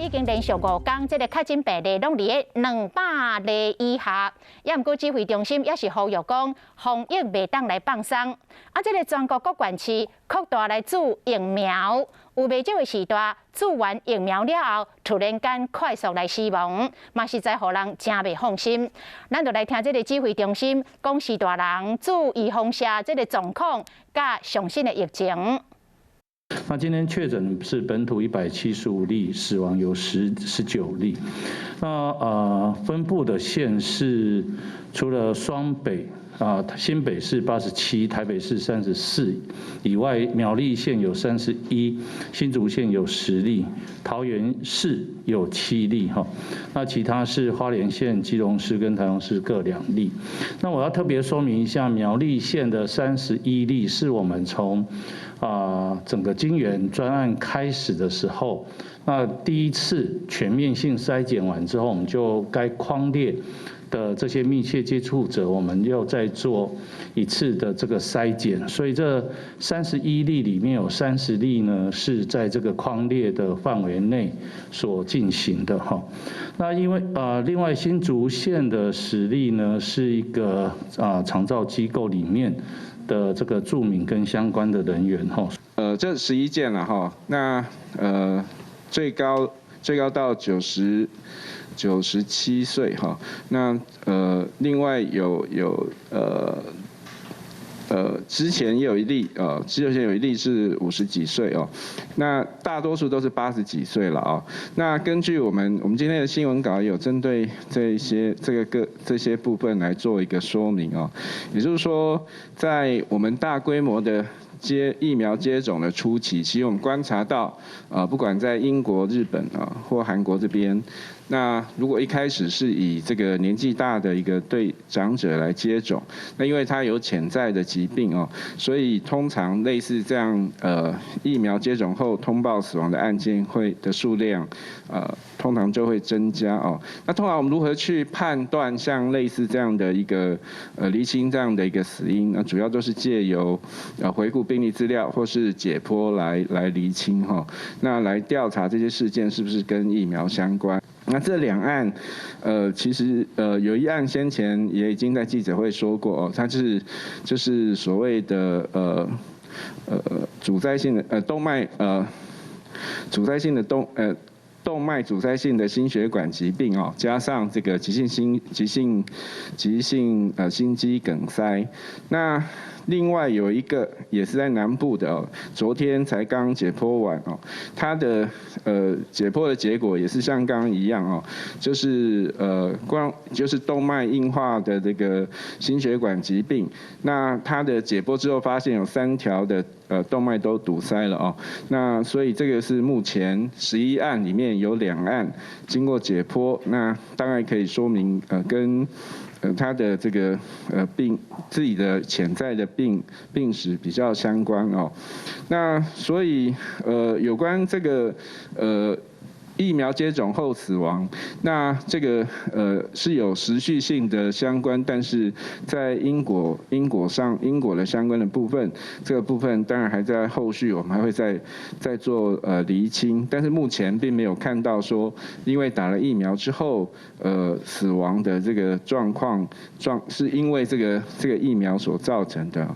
已经连续5天，这个确诊病例拢伫个200例以下。也毋过指挥中心也是呼吁讲，防疫袂当来放松。这个全国各县市扩大来注疫苗，有未少的时代注完疫苗了后，突然间快速来死亡，嘛实在互人真袂放心。咱就来听这个指挥中心讲，时大人注意防下这个状况，甲上新的疫情。那今天确诊是本土175例，死亡有19例。那分布的县市除了双北新北市87，台北市34以外，苗栗县有31，新竹县有10例，桃园市有7例哈。那其他是花莲县、基隆市跟台中市各2例。那我要特别说明一下，苗栗县的31例是我们从整个金援专案开始的时候，那第一次全面性筛检完之后，我们就该匡列的这些密切接触者，我们又再做一次的这个筛检，所以这31例里面有30例呢是在这个匡列的范围内所进行的哈。那因为另外新竹县的10例呢是一个长照机构里面的这个住民跟相关的人员哈。这11件了哈，那最高到97岁哈，那另外有之前也有一例之前有一例是50几岁哦，那大多数都是80几岁了啊。那根据我们今天的新闻稿有针对这些部分来做一个说明哦，也就是说，在我们大规模的疫苗接种的初期，其实我们观察到，不管在英国、日本或韩国这边，那如果一开始是以这个年纪大的一个对长者来接种，那因为他有潜在的疾病哦，所以通常类似这样疫苗接种后通报死亡的案件的数量，通常就会增加哦。那通常我们如何去判断像类似这样的一个厘清这样的一个死因？那主要都是借由回顾病历资料或是解剖来厘清哈，那来调查这些事件是不是跟疫苗相关。那这2案，其实有一案先前也已经在记者会说过哦，它就是所谓的阻塞性的动脉阻塞性的动脉阻塞性的心血管疾病哦，加上这个急性心肌梗塞。那另外有一个也是在南部的哦，昨天才刚解剖完哦，它的解剖的结果也是像刚刚一样哦，就是动脉硬化的这个心血管疾病。那它的解剖之后发现有3条的动脉都堵塞了哦，那所以这个是目前11案里面有2案经过解剖，那当然可以说明跟他的这个自己的潜在的病史比较相关哦。那所以有关这个疫苗接种后死亡，那这个是有时序性的相关，但是在因果的相关的部分，这个部分当然还在后续，我们还会再做厘清，但是目前并没有看到说因为打了疫苗之后死亡的这个状况是因为这个疫苗所造成的。